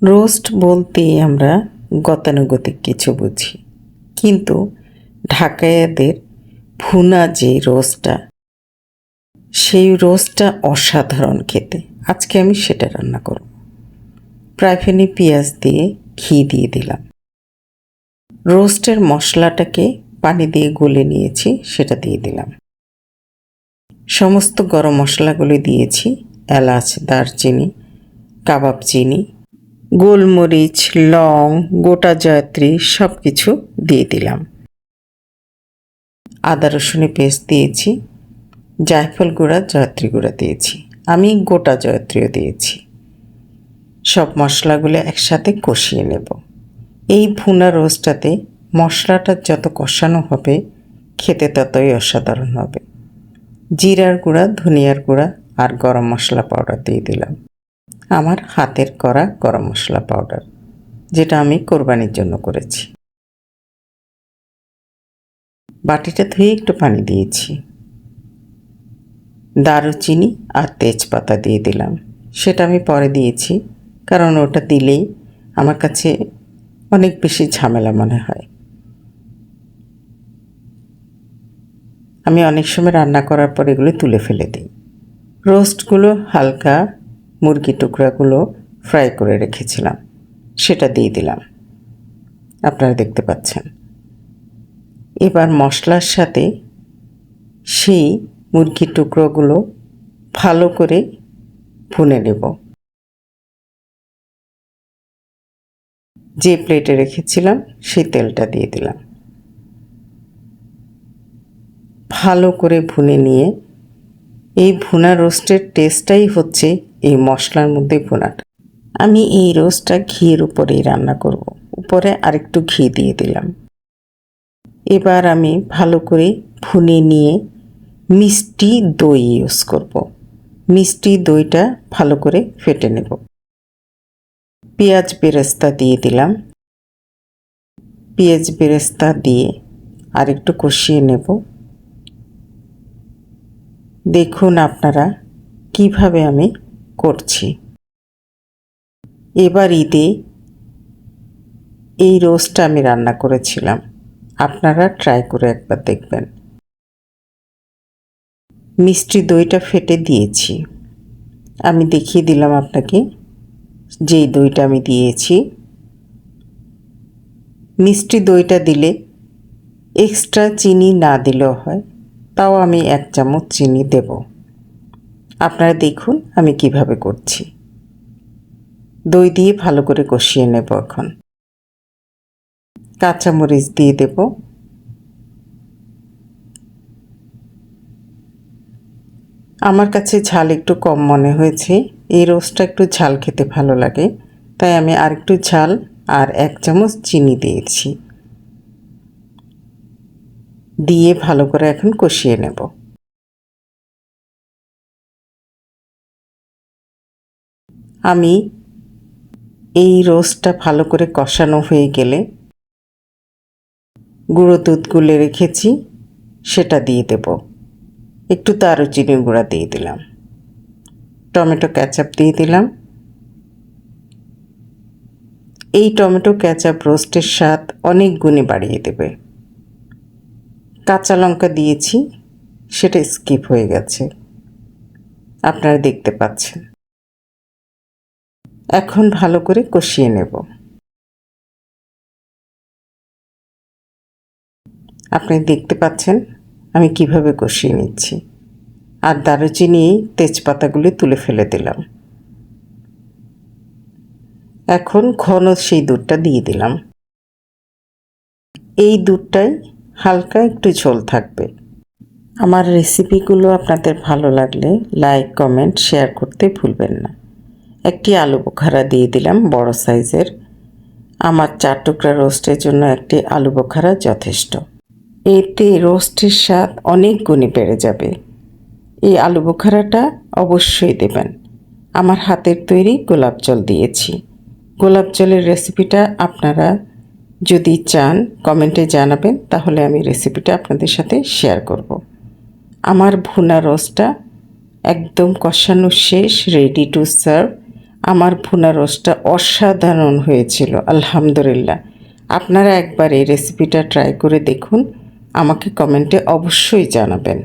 Roast বলতেই আমরা গতানুগতিক কিছু বুঝি, কিন্তু ঢাকাইয়াদের ভুনা যে রোস্টটা, সেই রোস্টটা অসাধারণ খেতে। আজকে আমি সেটা রান্না করব। প্রায় পেঁয়াজ দিয়ে ঘি দিয়ে দিলাম। রোস্টের মশলাটাকে পানি দিয়ে গলে নিয়েছি, সেটা দিয়ে দিলাম। সমস্ত গরম মশলাগুলো দিয়েছি, এলাচ, দারচিনি, কাবাব চিনি, গোলমরিচ, লং, গোটা জয়ত্রী সব কিছু দিয়ে দিলাম। আদা রসুনের পেস্ট দিয়েছি, জায়ফল গুঁড়া, জয়ত্রী গুঁড়া দিয়েছি। আমি গোটা জয়ত্রীও দিয়েছি। সব মশলাগুলো একসাথে কষিয়ে নেব। এই ভুনা রোস্টটাতে মশলাটা যত কষানো হবে খেতে ততই অসাধারণ হবে। জিরার গুঁড়া, ধনিয়ার গুঁড়া আর গরম মশলা পাউডার দিয়ে দিলাম। আমার হাতের করা গরম মশলা পাউডার, যেটা আমি কোরবানির জন্য করেছি। বাটিটা ধুয়ে একটু পানি দিয়েছি। দারুচিনি আর তেজপাতা দিয়ে দিলাম। সেটা আমি পরে দিয়েছি, কারণ ওটা দিলেই আমার কাছে অনেক বেশি ঝামেলা মনে হয়। আমি অনেক সময় রান্না করার পর এগুলো তুলে ফেলে দিই। রোস্টগুলো হালকা মুরগি টুকরাগুলো ফ্রাই করে রেখেছিলাম, সেটা দিয়ে দিলাম। আপনারা দেখতে পাচ্ছেন। এবার মশলার সাথে সেই মুরগির টুকরোগুলো ভালো করে ভুনে নেব। যে প্লেটে রেখেছিলাম সেই তেলটা দিয়ে দিলাম। ভালো করে ভুনে নিয়ে, এই ভুনা রোস্টের টেস্টটাই হচ্ছে এই মশলার মধ্যে ভুনাটা। আমি এই রোস্টটা ঘিয়ের উপরেই রান্না করব। উপরে আরেকটু ঘি দিয়ে দিলাম। এবার আমি ভালো করে ভুনে নিয়ে মিষ্টি দই ইউজ করব। মিষ্টি দইটা ভালো করে ফেটে নেব। পেঁয়াজ বেরেস্তা দিয়ে দিলাম। পেঁয়াজ বেরেস্তা দিয়ে আরেকটু কষিয়ে নেব। দেখুন আপনারা কিভাবে আমি করছি। এবার ঈদে এই রোস্টটা আমি রান্না করেছিলাম, আপনারা ট্রাই করে একবার দেখবেন। মিষ্টি দইটা ফেটে দিয়েছি। আমি দেখিয়ে দিলাম আপনাকে যেই দইটা আমি দিয়েছি। মিষ্টি দইটা দিলে এক্সট্রা চিনি না দিলেও হয়, তাও আমি 1 চামচ চিনি দেব। আপনারা দেখুন আমি কিভাবে করছি। দই দিয়ে ভালো করে কষিয়ে নেব। এখন কাঁচামরিচ দিয়ে দেব। আমার কাছে ঝাল একটু কম মনে হয়েছে। এই রোস্টটা একটু ঝাল খেতে ভালো লাগে, তাই আমি আরেকটু ঝাল আর 1 চামচ চিনি দিয়েছি। দিয়ে ভালো করে এখন কষিয়ে নেব। আমি এই রোস্টটা ভালো করে কষানো হয়ে গেলে গুঁড়ো দুধ গুলে রেখেছি, সেটা দিয়ে দেব। একটু দারুচিনির গুঁড়া দিয়ে দিলাম। টমেটো কেচাপ দিয়ে দিলাম। এই টমেটো কেচাপ রোস্টের স্বাদ অনেক গুণে বাড়িয়ে দেবে। কাঁচা লঙ্কা দিয়েছি, সেটা স্কিপ হয়ে গেছে, আপনারা দেখতে পাচ্ছেন। এখন ভালো করে কষিয়ে নেব। আপনি দেখতে পাচ্ছেন আমি কিভাবে কষিয়ে নিচ্ছি। আর দারুচিনি, তেজপাতাগুলি তুলে ফেলে দিলাম। এখন ঘন সেই দুধটা দিয়ে দিলাম। এই দুধটাই হালকা একটু ঝোল থাকবে। আমার রেসিপিগুলো আপনাদের ভালো লাগলে লাইক, কমেন্ট, শেয়ার করতে ভুলবেন না। একটি আলু বোখারা দিয়ে দিলাম বড় সাইজের। আমার 4 টুকরা রোস্টের জন্য একটি আলু বোখারা যথেষ্ট। এতে রোস্টের স্বাদ অনেক গুণে বেড়ে যাবে। এই আলু বোখারাটা অবশ্যই দেবেন। আমার হাতের তৈরি গোলাপ জল দিয়েছি। গোলাপ জলের রেসিপিটা আপনারা যদি চান কমেন্টে জানাবেন, তাহলে আমি রেসিপিটা আপনাদের সাথে শেয়ার করব। আমার ভুনা রোস্টটা একদম কষানো শেষ, রেডি টু সার্ভ। আমার ভুনা রোস্টটা অসাধারণ হয়েছিল, আলহামদুলিল্লাহ। আপনারা একবার এই রেসিপিটা ট্রাই করে দেখুন, আমাকে কমেন্টে অবশ্যই জানাবেন।